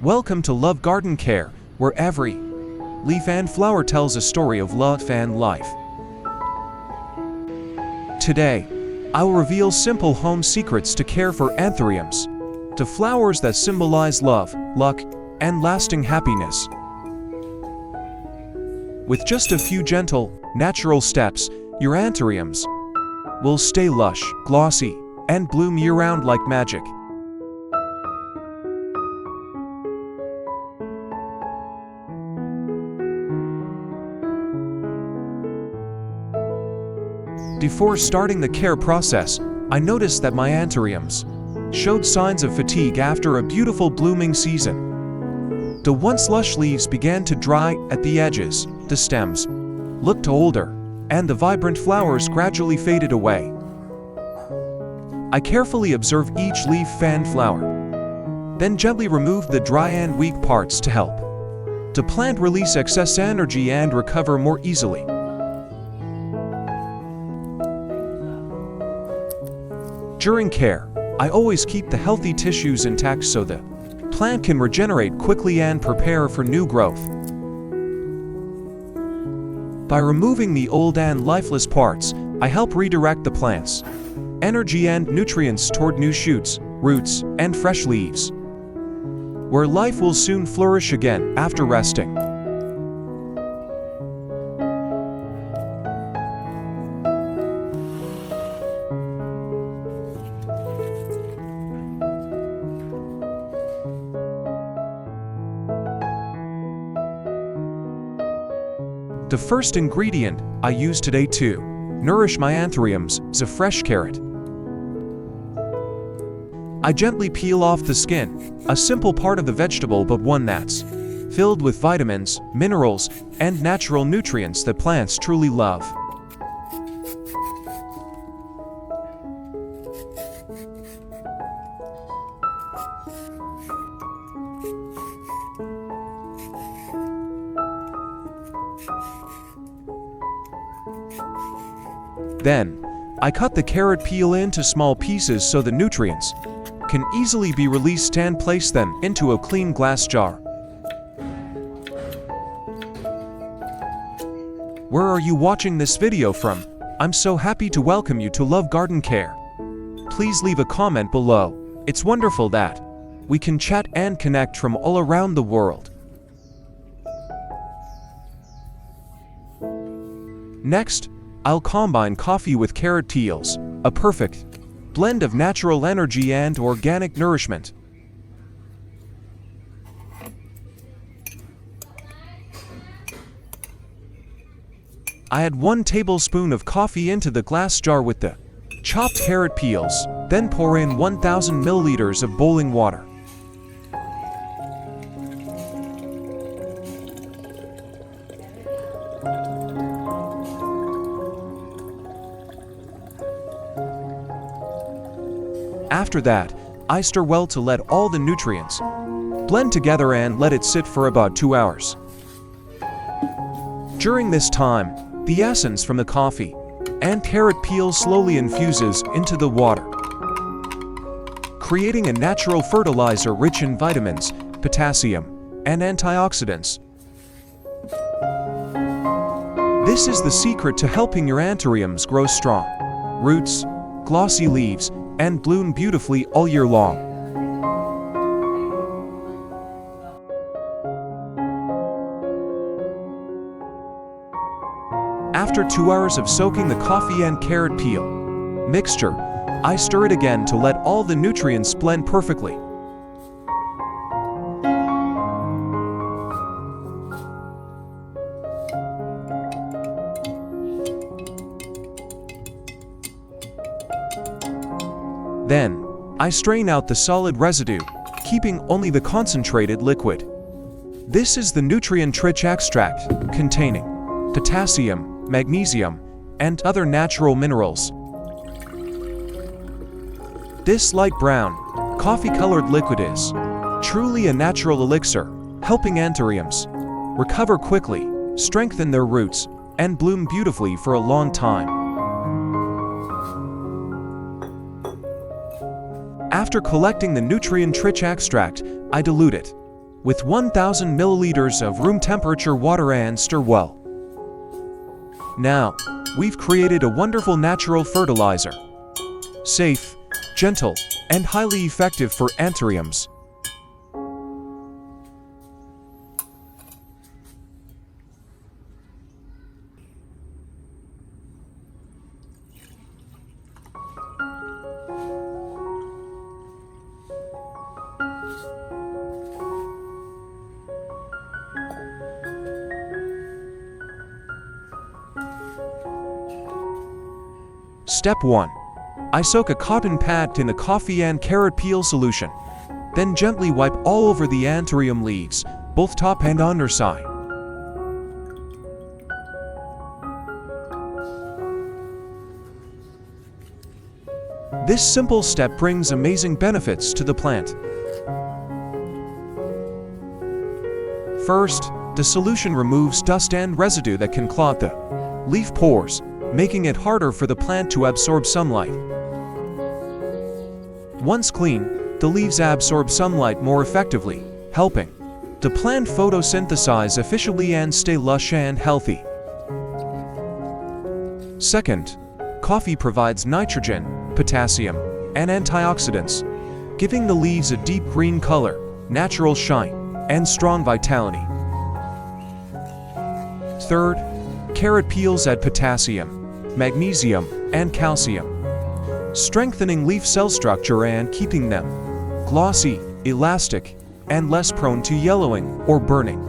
Welcome to Love Garden Care, where every leaf and flower tells a story of love and life. Today, I will reveal simple home secrets to care for anthuriums, to flowers that symbolize love, luck, and lasting happiness. With just a few gentle, natural steps, your anthuriums will stay lush, glossy, and bloom year-round like magic. Before starting the care process, I noticed that my anthuriums showed signs of fatigue after a beautiful blooming season. The once lush leaves began to dry at the edges, the stems looked older, and the vibrant flowers gradually faded away. I carefully observed each leaf and flower, then gently removed the dry and weak parts to help the plant release excess energy and recover more easily. During care, I always keep the healthy tissues intact so the plant can regenerate quickly and prepare for new growth. By removing the old and lifeless parts, I help redirect the plant's energy and nutrients toward new shoots, roots, and fresh leaves, where life will soon flourish again after resting. The first ingredient I use today to nourish my anthuriums is a fresh carrot. I gently peel off the skin, a simple part of the vegetable but one that's filled with vitamins, minerals, and natural nutrients that plants truly love. Then, I cut the carrot peel into small pieces so the nutrients can easily be released and place them into a clean glass jar. Where are you watching this video from? I'm so happy to welcome you to Love Garden Care. Please leave a comment below. It's wonderful that we can chat and connect from all around the world. Next, I'll combine coffee with carrot peels, a perfect blend of natural energy and organic nourishment. I add 1 tablespoon of coffee into the glass jar with the chopped carrot peels, then pour in 1,000 milliliters of boiling water. After that, I stir well to let all the nutrients blend together and let it sit for about 2 hours. During this time, the essence from the coffee and carrot peel slowly infuses into the water, creating a natural fertilizer rich in vitamins, potassium, and antioxidants. This is the secret to helping your anthuriums grow strong roots, glossy leaves, and bloom beautifully all year long. After 2 hours of soaking the coffee and carrot peel mixture, I stir it again to let all the nutrients blend perfectly. Then, I strain out the solid residue, keeping only the concentrated liquid. This is the nutrient-rich extract containing potassium, magnesium, and other natural minerals. This light brown, coffee-colored liquid is truly a natural elixir, helping anthuriums recover quickly, strengthen their roots, and bloom beautifully for a long time. After collecting the nutrient-rich extract, I dilute it with 1,000 milliliters of room temperature water and stir well. Now, we've created a wonderful natural fertilizer. Safe, gentle, and highly effective for Anthuriums. Step 1. I soak a cotton pad in the coffee and carrot peel solution. Then gently wipe all over the Anthurium leaves, both top and underside. This simple step brings amazing benefits to the plant. First, the solution removes dust and residue that can clog the leaf pores, making it harder for the plant to absorb sunlight. Once clean, the leaves absorb sunlight more effectively, helping the plant photosynthesize efficiently and stay lush and healthy. Second, coffee provides nitrogen, potassium, and antioxidants, giving the leaves a deep green color, natural shine, and strong vitality. Third, carrot peels add potassium, magnesium, and calcium, strengthening leaf cell structure and keeping them glossy, elastic, and less prone to yellowing or burning.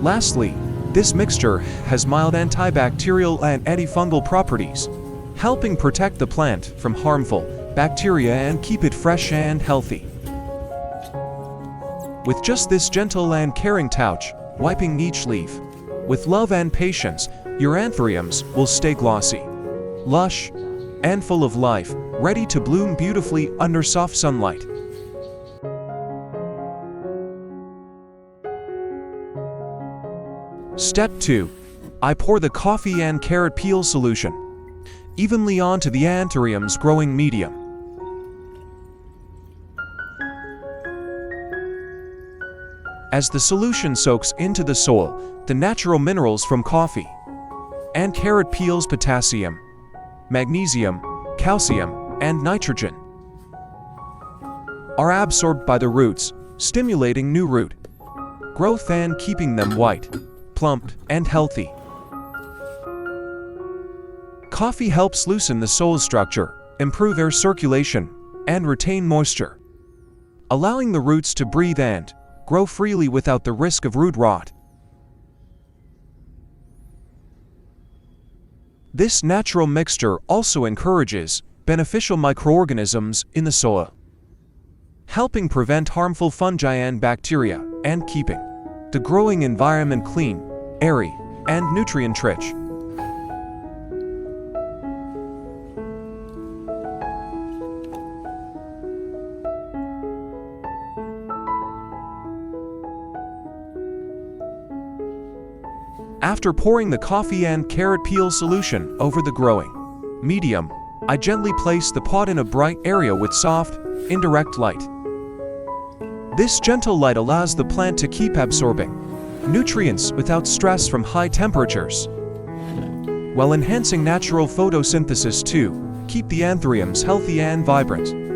Lastly, this mixture has mild antibacterial and antifungal properties, helping protect the plant from harmful bacteria and keep it fresh and healthy. With just this gentle and caring touch, wiping each leaf with love and patience, your Anthuriums will stay glossy, lush, and full of life, ready to bloom beautifully under soft sunlight. Step 2. I pour the coffee and carrot peel solution evenly onto the Anthurium's growing medium. As the solution soaks into the soil, the natural minerals from coffee and carrot peels, potassium, magnesium, calcium, and nitrogen, are absorbed by the roots, stimulating new root growth and keeping them white, plump, and healthy. Coffee helps loosen the soil structure, improve air circulation, and retain moisture, allowing the roots to breathe and grow freely without the risk of root rot. This natural mixture also encourages beneficial microorganisms in the soil, helping prevent harmful fungi and bacteria and keeping the growing environment clean, airy, and nutrient-rich. After pouring the coffee and carrot peel solution over the growing medium, I gently place the pot in a bright area with soft, indirect light. This gentle light allows the plant to keep absorbing nutrients without stress from high temperatures, while enhancing natural photosynthesis to keep the Anthuriums healthy and vibrant.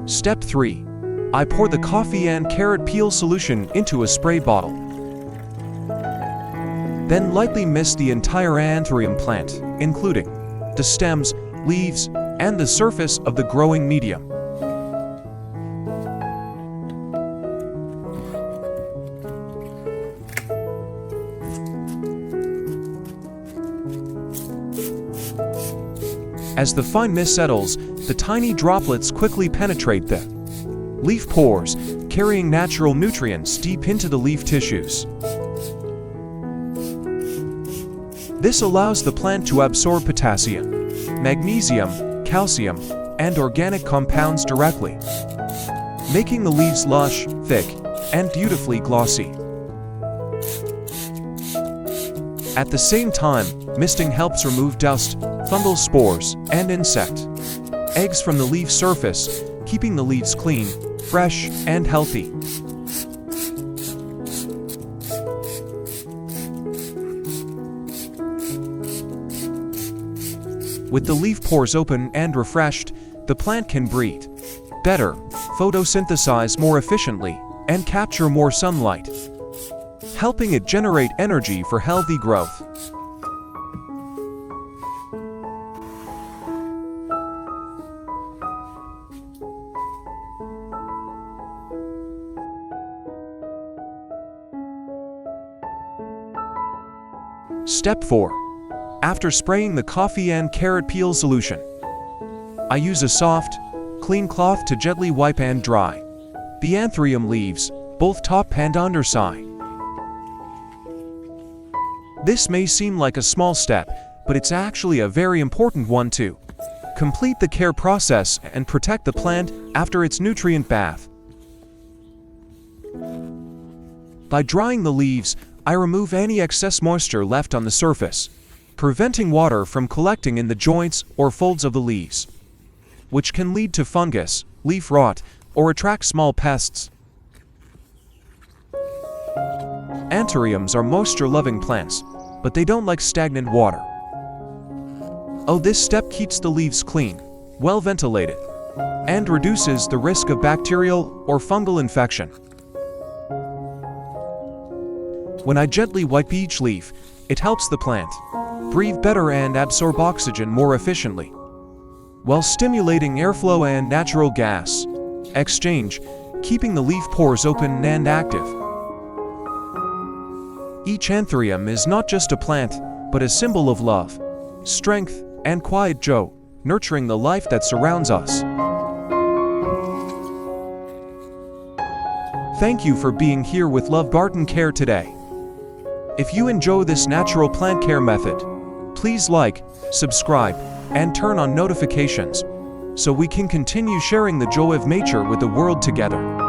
Step 3. I pour the coffee and carrot peel solution into a spray bottle. Then lightly mist the entire Anthurium plant, including the stems, leaves, and the surface of the growing medium. As the fine mist settles, the tiny droplets quickly penetrate the leaf pores, carrying natural nutrients deep into the leaf tissues. This allows the plant to absorb potassium, magnesium, calcium, and organic compounds directly, making the leaves lush, thick, and beautifully glossy. At the same time, misting helps remove dust, fungal spores, and insect eggs from the leaf surface, keeping the leaves clean, fresh, and healthy. With the leaf pores open and refreshed, the plant can breathe better, photosynthesize more efficiently, and capture more sunlight, helping it generate energy for healthy growth. Step 4. After spraying the coffee and carrot peel solution, I use a soft, clean cloth to gently wipe and dry the Anthurium leaves, both top and underside. This may seem like a small step, but it's actually a very important one to complete the care process and protect the plant after its nutrient bath. By drying the leaves, I remove any excess moisture left on the surface, preventing water from collecting in the joints or folds of the leaves, which can lead to fungus, leaf rot, or attract small pests. Anthuriums are moisture-loving plants, but they don't like stagnant water. This step keeps the leaves clean, well ventilated, and reduces the risk of bacterial or fungal infection. When I gently wipe each leaf, it helps the plant breathe better and absorb oxygen more efficiently, while stimulating airflow and natural gas exchange, keeping the leaf pores open and active. Each Anthurium is not just a plant, but a symbol of love, strength, and quiet joy, nurturing the life that surrounds us. Thank you for being here with Love Garden Care today. If you enjoy this natural plant care method, please like, subscribe, and turn on notifications so we can continue sharing the joy of nature with the world together.